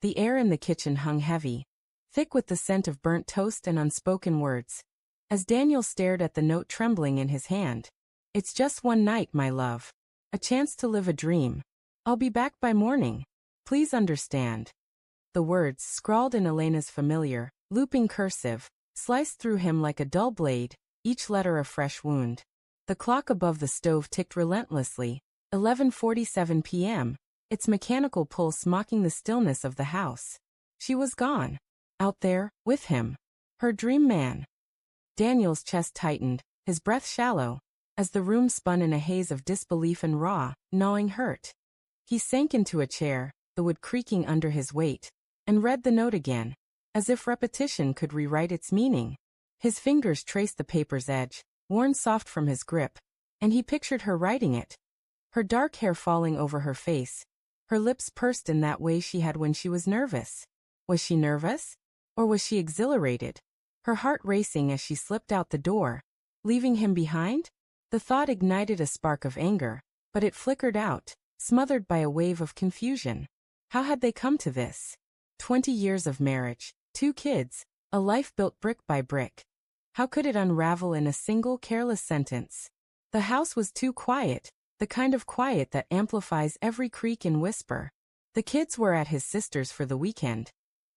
The air in the kitchen hung heavy, thick with the scent of burnt toast and unspoken words. As Daniel stared at the note trembling in his hand. It's just one night, my love. A chance to live a dream. I'll be back by morning. Please understand. The words, scrawled in Elena's familiar, looping cursive, sliced through him like a dull blade, each letter a fresh wound. The clock above the stove ticked relentlessly, 11:47 p.m., its mechanical pulse mocking the stillness of the house. She was gone. Out there, with him. Her dream man. Daniel's chest tightened, his breath shallow, as the room spun in a haze of disbelief and raw, gnawing hurt. He sank into a chair, the wood creaking under his weight, and read the note again, as if repetition could rewrite its meaning. His fingers traced the paper's edge, worn soft from his grip, and he pictured her writing it. Her dark hair falling over her face, her lips pursed in that way she had when she was nervous. Was she nervous? Or was she exhilarated? Her heart racing as she slipped out the door, leaving him behind? The thought ignited a spark of anger, but it flickered out, smothered by a wave of confusion. How had they come to this? 20 years of marriage, 2 kids, a life built brick by brick. How could it unravel in a single careless sentence? The house was too quiet, the kind of quiet that amplifies every creak and whisper. The kids were at his sister's for the weekend.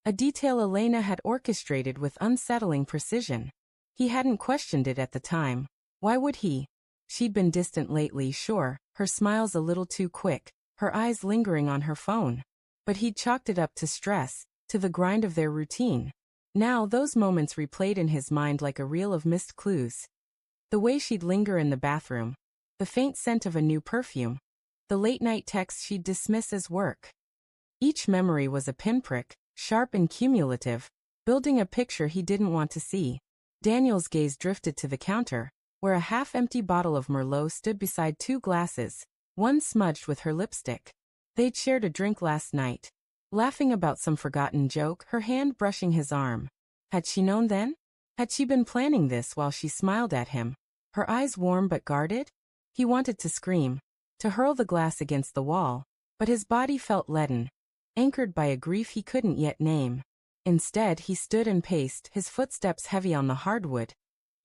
A detail Elena had orchestrated with unsettling precision. He hadn't questioned it at the time. Why would he? She'd been distant lately, sure, her smiles a little too quick, her eyes lingering on her phone. But he'd chalked it up to stress, to the grind of their routine. Now those moments replayed in his mind like a reel of missed clues. The way she'd linger in the bathroom, the faint scent of a new perfume, the late-night texts she'd dismiss as work. Each memory was a pinprick, sharp and cumulative, building a picture he didn't want to see. Daniel's gaze drifted to the counter, where a half-empty bottle of Merlot stood beside 2 glasses, one smudged with her lipstick. They'd shared a drink last night, laughing about some forgotten joke, her hand brushing his arm. Had she known then? Had she been planning this while she smiled at him, her eyes warm but guarded? He wanted to scream, to hurl the glass against the wall, but his body felt leaden, anchored by a grief he couldn't yet name. Instead, he stood and paced, his footsteps heavy on the hardwood,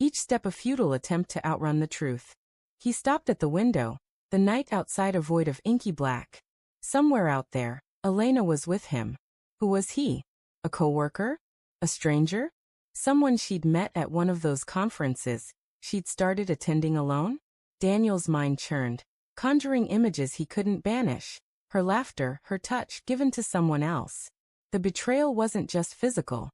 each step a futile attempt to outrun the truth. He stopped at the window, the night outside a void of inky black. Somewhere out there, Elena was with him. Who was he? A coworker? A stranger? Someone she'd met at one of those conferences she'd started attending alone? Daniel's mind churned, conjuring images he couldn't banish. Her laughter, her touch, given to someone else. The betrayal wasn't just physical.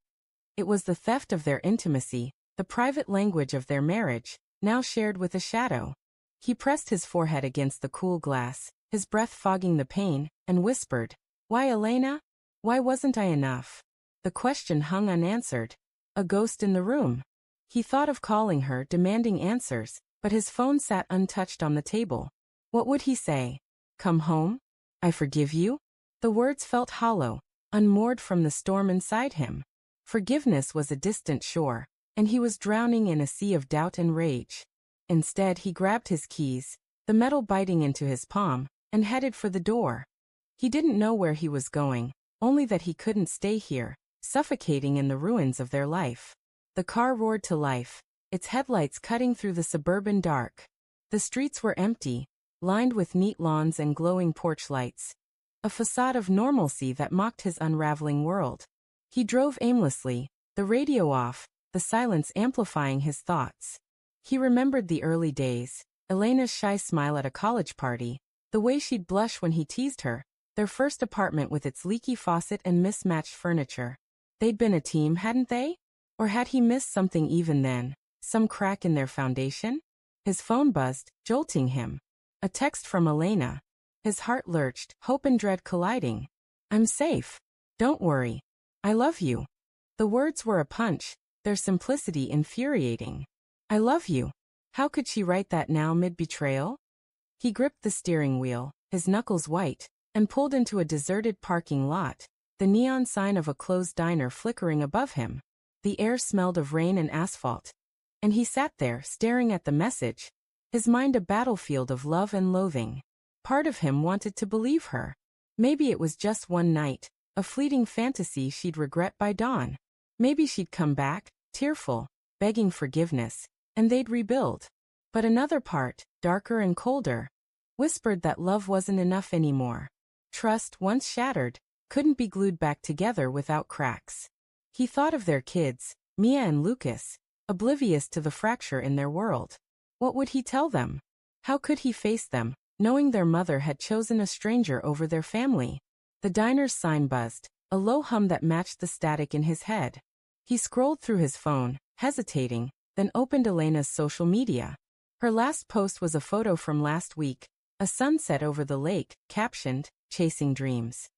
It was the theft of their intimacy, the private language of their marriage, now shared with a shadow. He pressed his forehead against the cool glass, his breath fogging the pain, and whispered, "Why, Elena? Why wasn't I enough?" The question hung unanswered. A ghost in the room. He thought of calling her, demanding answers, but his phone sat untouched on the table. What would he say? Come home? I forgive you? The words felt hollow, unmoored from the storm inside him. Forgiveness was a distant shore, and he was drowning in a sea of doubt and rage. Instead, he grabbed his keys, the metal biting into his palm, and headed for the door. He didn't know where he was going, only that he couldn't stay here, suffocating in the ruins of their life. The car roared to life, its headlights cutting through the suburban dark. The streets were empty, lined with neat lawns and glowing porch lights. A facade of normalcy that mocked his unraveling world. He drove aimlessly, the radio off, the silence amplifying his thoughts. He remembered the early days, Elena's shy smile at a college party, the way she'd blush when he teased her, their first apartment with its leaky faucet and mismatched furniture. They'd been a team, hadn't they? Or had he missed something even then, some crack in their foundation? His phone buzzed, jolting him. A text from Elena. His heart lurched, hope and dread colliding. I'm safe. Don't worry. I love you. The words were a punch, their simplicity infuriating. I love you. How could she write that now mid-betrayal? He gripped the steering wheel, his knuckles white, and pulled into a deserted parking lot, the neon sign of a closed diner flickering above him. The air smelled of rain and asphalt. And he sat there, staring at the message, his mind a battlefield of love and loathing. Part of him wanted to believe her. Maybe it was just one night, a fleeting fantasy she'd regret by dawn. Maybe she'd come back, tearful, begging forgiveness, and they'd rebuild. But another part, darker and colder, whispered that love wasn't enough anymore. Trust, once shattered, couldn't be glued back together without cracks. He thought of their kids, Mia and Lucas, oblivious to the fracture in their world. What would he tell them? How could he face them, knowing their mother had chosen a stranger over their family? The diner's sign buzzed, a low hum that matched the static in his head. He scrolled through his phone, hesitating, then opened Elena's social media. Her last post was a photo from last week, a sunset over the lake, captioned, "Chasing Dreams."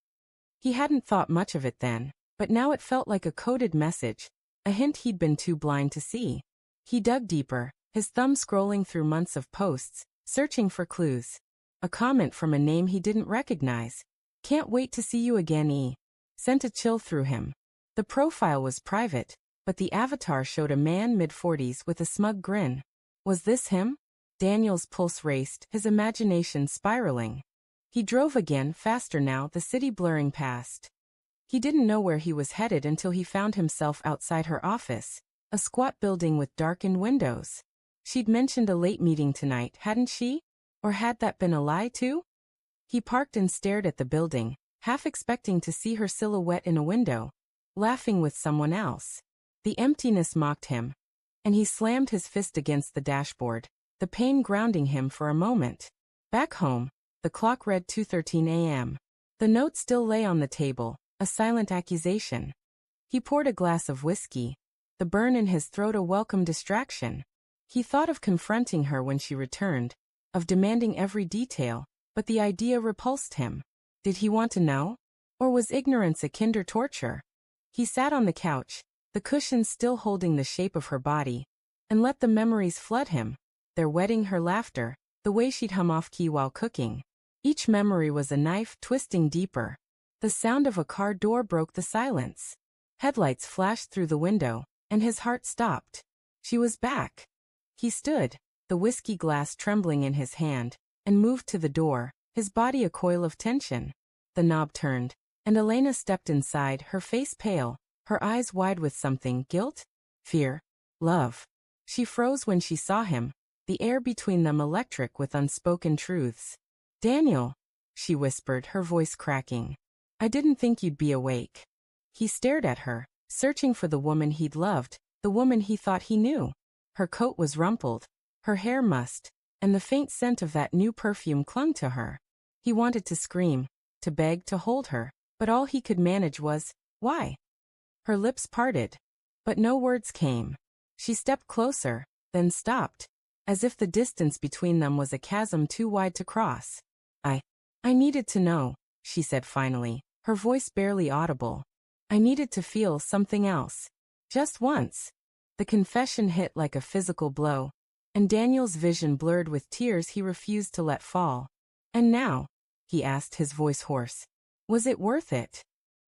He hadn't thought much of it then, but now it felt like a coded message, a hint he'd been too blind to see. He dug deeper, his thumb scrolling through months of posts, searching for clues. A comment from a name he didn't recognize. "Can't wait to see you again, E." Sent a chill through him. The profile was private, but the avatar showed a man mid-40s with a smug grin. Was this him? Daniel's pulse raced, his imagination spiraling. He drove again, faster now, the city blurring past. He didn't know where he was headed until he found himself outside her office, a squat building with darkened windows. She'd mentioned a late meeting tonight, hadn't she? Or had that been a lie too? He parked and stared at the building, half expecting to see her silhouette in a window, laughing with someone else. The emptiness mocked him, and he slammed his fist against the dashboard, the pain grounding him for a moment. Back home, the clock read 2:13 a.m. The note still lay on the table, a silent accusation. He poured a glass of whiskey, the burn in his throat a welcome distraction. He thought of confronting her when she returned, of demanding every detail, but the idea repulsed him. Did he want to know? Or was ignorance a kinder torture? He sat on the couch, the cushions still holding the shape of her body, and let the memories flood him. Their wedding, her laughter, the way she'd hum off-key while cooking. Each memory was a knife twisting deeper. The sound of a car door broke the silence. Headlights flashed through the window, and his heart stopped. She was back. He stood, the whiskey glass trembling in his hand, and moved to the door, his body a coil of tension. The knob turned, and Elena stepped inside, her face pale, her eyes wide with something, guilt, fear, love. She froze when she saw him, the air between them electric with unspoken truths. "Daniel," she whispered, her voice cracking. "I didn't think you'd be awake." He stared at her, searching for the woman he'd loved, the woman he thought he knew. Her coat was rumpled, her hair mussed, and the faint scent of that new perfume clung to her. He wanted to scream, to beg, to hold her, but all he could manage was, "Why?" Her lips parted, but no words came. She stepped closer, then stopped, as if the distance between them was a chasm too wide to cross. I needed to know," she said finally, her voice barely audible. "I needed to feel something else. Just once." The confession hit like a physical blow, and Daniel's vision blurred with tears he refused to let fall. "And now?" he asked, his voice hoarse. "Was it worth it?"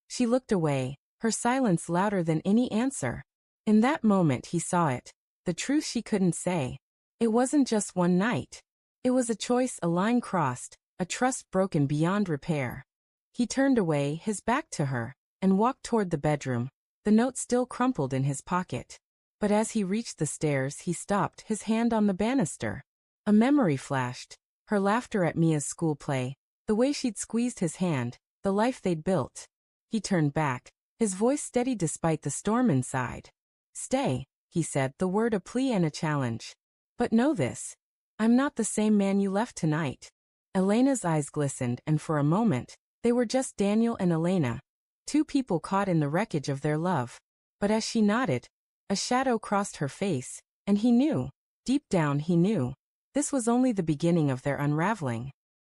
She looked away, her silence louder than any answer. In that moment he saw it, the truth she couldn't say. It wasn't just one night. It was a choice, a line crossed, a trust broken beyond repair. He turned away, his back to her, and walked toward the bedroom, the note still crumpled in his pocket. But as he reached the stairs, he stopped, his hand on the banister. A memory flashed, her laughter at Mia's school play, the way she'd squeezed his hand, the life they'd built. He turned back, his voice steady despite the storm inside. "Stay," he said, the word a plea and a challenge. "But know this. I'm not the same man you left tonight." Elena's eyes glistened, and for a moment, they were just Daniel and Elena, two people caught in the wreckage of their love. But as she nodded, a shadow crossed her face, and he knew, deep down he knew, this was only the beginning of their unraveling.